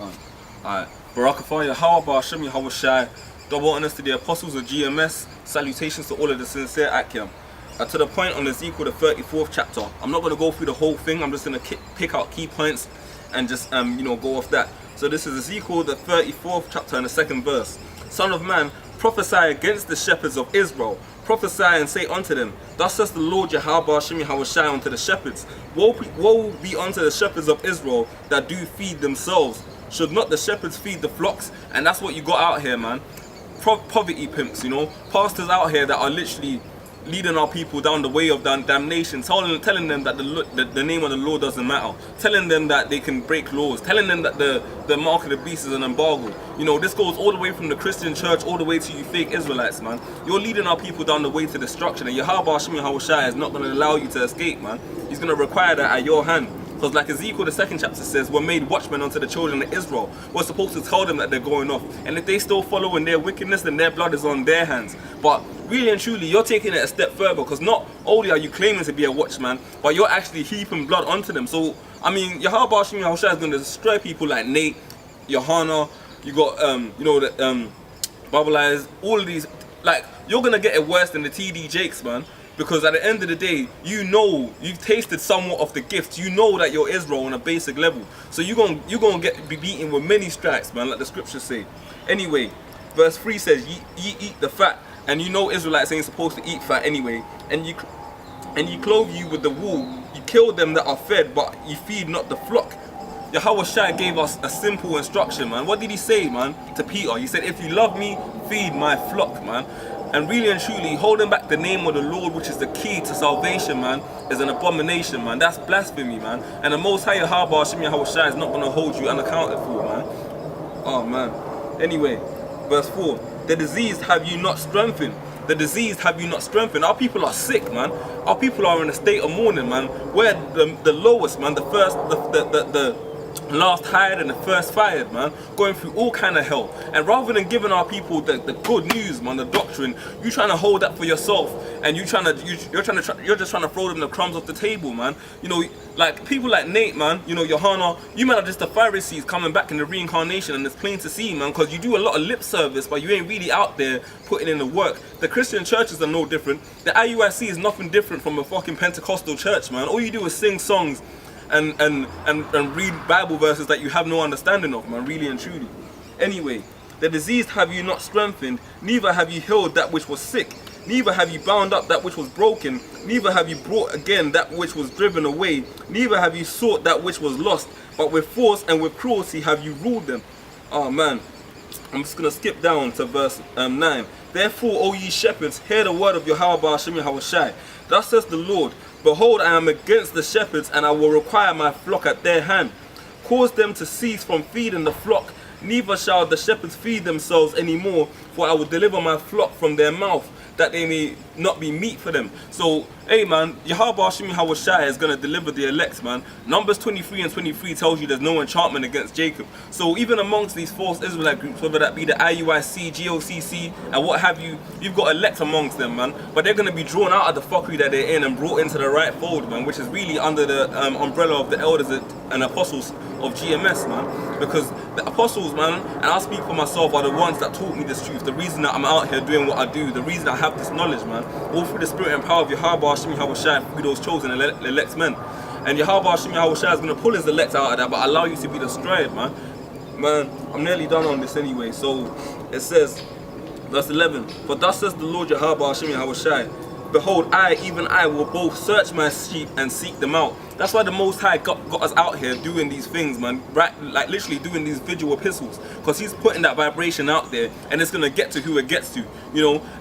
Alright. Barakafaya, Hawaba, Shemi Hawashai, double honors to the apostles of GMS, salutations to all of the sincere Akyam. To the point on Ezekiel, the 34th chapter. I'm not going to go through the whole thing, I'm just going to pick out key points and just go off that. So this is Ezekiel, the 34th chapter and the 2nd verse. Son of man, prophesy against the shepherds of Israel. Prophesy and say unto them, thus says the Lord Jehovah Shemi Hawashai unto the shepherds. Woe be unto the shepherds of Israel that do feed themselves. Should not the shepherds feed the flocks? And that's what you got out here, man. Poverty pimps, pastors out here that are literally leading our people down the way of damnation, telling them that the name of the Lord doesn't matter, telling them that they can break laws, telling them that the mark of the beast is an embargo. This goes all the way from the Christian church all the way to you fake Israelites, man. You're leading our people down the way to destruction, and Yahweh Shemi Hawashai is not going to allow you to escape, man. He's going to require that at your hand. Because like Ezekiel, the 2nd chapter says, we're made watchmen unto the children of Israel. We're supposed to tell them that they're going off. And if they still follow in their wickedness, then their blood is on their hands. But really and truly, you're taking it a step further. Because not only are you claiming to be a watchman, but you're actually heaping blood onto them. So, I mean, Yahweh Shemi Hawashai is going to destroy people like Nate, Johanna, you got, Bubble Eyes, all of these. Like, you're going to get it worse than the TD Jakes, man. Because at the end of the day, you've tasted somewhat of the gift. You know that you're Israel on a basic level. So you're gonna be beaten with many stripes, man, like the scriptures say. Anyway, verse 3 says, ye eat the fat, and Israelites ain't supposed to eat fat anyway. And you clothe you with the wool. You kill them that are fed, but you feed not the flock. Yahweh Shai gave us a simple instruction, man. What did he say, man, to Peter? He said, if you love me, feed my flock, man. And really and truly, holding back the name of the Lord, which is the key to salvation, man, is an abomination, man. That's blasphemy, man. And the Most High Yahweh Shemi Hawashai is not going to hold you unaccounted for, man. Oh, man. Anyway, verse 4. The diseased have you not strengthened. The diseased have you not strengthened. Our people are sick, man. Our people are in a state of mourning, man. We're the lowest, man. The last hired and the first fired, man, going through all kind of hell. And rather than giving our people the good news, man, the doctrine, you trying to hold that for yourself, and you're just trying to throw them the crumbs off the table, man. Like people like Nate, man, Johanna, you man are just the Pharisees coming back in the reincarnation, and it's plain to see, man, because you do a lot of lip service, but you ain't really out there putting in the work. The Christian churches are no different. The IUIC is nothing different from a fucking Pentecostal church, man. All you do is sing songs and read Bible verses that you have no understanding of, man, really and truly. Anyway, the diseased have you not strengthened, neither have you healed that which was sick, neither have you bound up that which was broken, neither have you brought again that which was driven away, neither have you sought that which was lost, but with force and with cruelty have you ruled them. Oh man, I'm just going to skip down to verse 9. Therefore, O ye shepherds, hear the word of Yahweh Shemi Hawashai. Thus says the Lord, behold, I am against the shepherds, and I will require my flock at their hand. Cause them to cease from feeding the flock, neither shall the shepherds feed themselves any more, for I will deliver my flock from their mouth, that they may not be meat for them. So, hey man, Yahweh Shemi Hawashai is going to deliver the elect, man. Numbers 23 and 23 tells you there's no enchantment against Jacob. So even amongst these false Israelite groups, whether that be the IUIC, GOCC, and what have you, you've got elect amongst them, man. But they're going to be drawn out of the fuckery that they're in and brought into the right fold, man, which is really under the umbrella of the elders and apostles of GMS, man. Because the apostles, man, and I'll speak for myself, are the ones that taught me this truth. The reason that I'm out here doing what I do, the reason I have this knowledge, man, all through the spirit and power of Yahweh Shemi Hawashai, through those chosen elect men. And Yahweh Shemi Hawashai is going to pull his elect out of that, but allow you to be destroyed, man. Man, I'm nearly done on this anyway. So it says, verse 11, for thus says the Lord Yahweh Shemi Hawashai, behold, I, even I, will both search my sheep and seek them out. That's why the Most High got us out here doing these things, man. Right, like literally doing these visual epistles, because he's putting that vibration out there, and it's gonna get to who it gets to.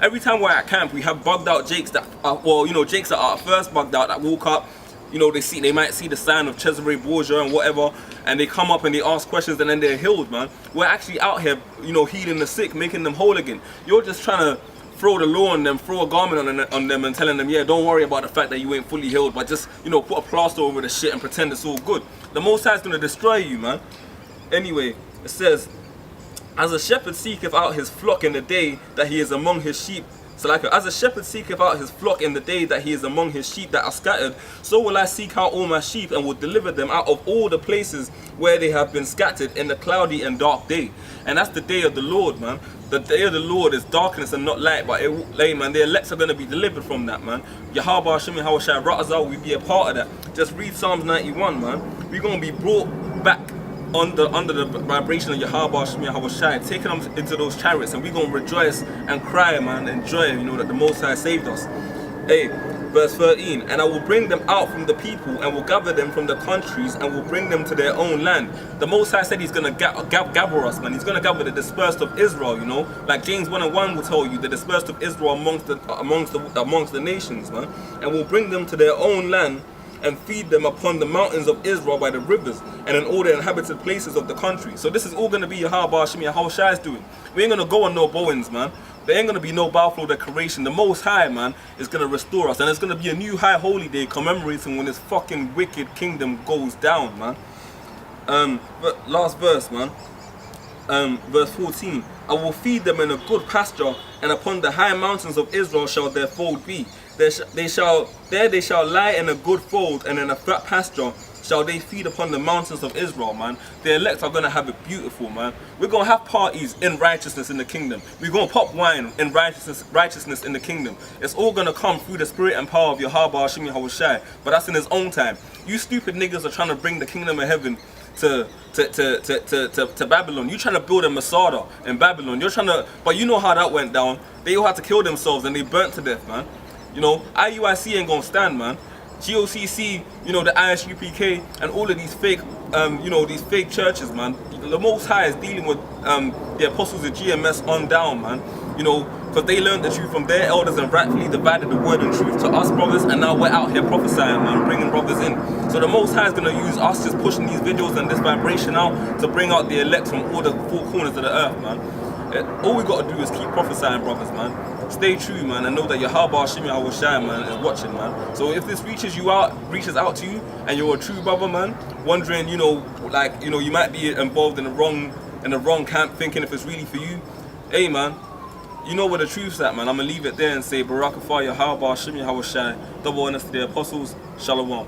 Every time we're at camp, we have bugged out Jakes that are, Jakes that are first bugged out, that walk up. They might see the sign of Cesare Borgia and whatever, and they come up and they ask questions, and then they're healed, man. We're actually out here, healing the sick, making them whole again. You're just trying to throw the law on them, throw a garment on them and telling them, yeah, don't worry about the fact that you ain't fully healed, but just, put a plaster over the shit and pretend it's all good. The Most High is going to destroy you, man. Anyway, it says, as a shepherd seeketh out his flock in the day that he is among his sheep, So like as a shepherd seeketh out his flock in the day that he is among his sheep that are scattered, so will I seek out all my sheep and will deliver them out of all the places where they have been scattered in the cloudy and dark day. And that's the day of the Lord, man. The day of the Lord is darkness and not light, but man, the elect are going to be delivered from that, man. Yahweh Hashem Yahushai Ratazal will be a part of that. Just read Psalms 91, man. We're going to be brought back under the vibration of Yahweh Hashem Yahushai, taking them into those chariots, and we're going to rejoice and cry, man, and joy, you know, that the Most High saved us. Hey, verse 13, and I will bring them out from the people and will gather them from the countries and will bring them to their own land. The Most High said he's going to gather us, man. He's going to gather the dispersed of Israel, you know. Like James 1:1 will tell you, the dispersed of Israel amongst the nations, man. And will bring them to their own land and feed them upon the mountains of Israel by the rivers and in all the inhabited places of the country. So this is all going to be Yahweh Hashem Yahushai's doing. We ain't going to go on no Bowens, man. There ain't going to be no Balfour decoration. The Most High, man, is going to restore us. And it's going to be a new high holy day commemorating when this fucking wicked kingdom goes down, man. But last verse, man. Verse 14. I will feed them in a good pasture, and upon the high mountains of Israel shall their fold be. There they shall lie in a good fold, and in a fat pasture shall they feed upon the mountains of Israel, man. The elect are going to have it beautiful, man. We're going to have parties in righteousness in the kingdom. We're going to pop wine in righteousness in the kingdom. It's all going to come through the spirit and power of Yahweh Hashem Yahushai, but that's in his own time. You stupid niggas are trying to bring the kingdom of heaven to Babylon. You trying to build a Masada in Babylon. You're trying to, but you know how that went down. They all had to kill themselves and they burnt to death, man. You know, IUIC ain't gonna stand, man. GOCC, you know, the ISUPK and all of these fake, you know, these fake churches, man. The Most High is dealing with the apostles of GMS on down, man. You know, because they learned the truth from their elders and rightfully divided the word and truth to us brothers, and now we're out here prophesying, man, bringing brothers in. So the Most High is going to use us just pushing these videos and this vibration out to bring out the elect from all the four corners of the earth, man. All we got to do is keep prophesying, brothers, man. Stay true, man, and know that Yahweh Hashem Yahushai, man, is watching, man. So if this reaches out to you, and you're a true brother, man, wondering, you know, like, you know, you might be involved in the wrong camp, thinking if it's really for you, hey, man, you know where the truth's at, man. I'm gonna leave it there and say Barakah Yahweh Hashem Yahushai, double honors to the apostles, Shalom.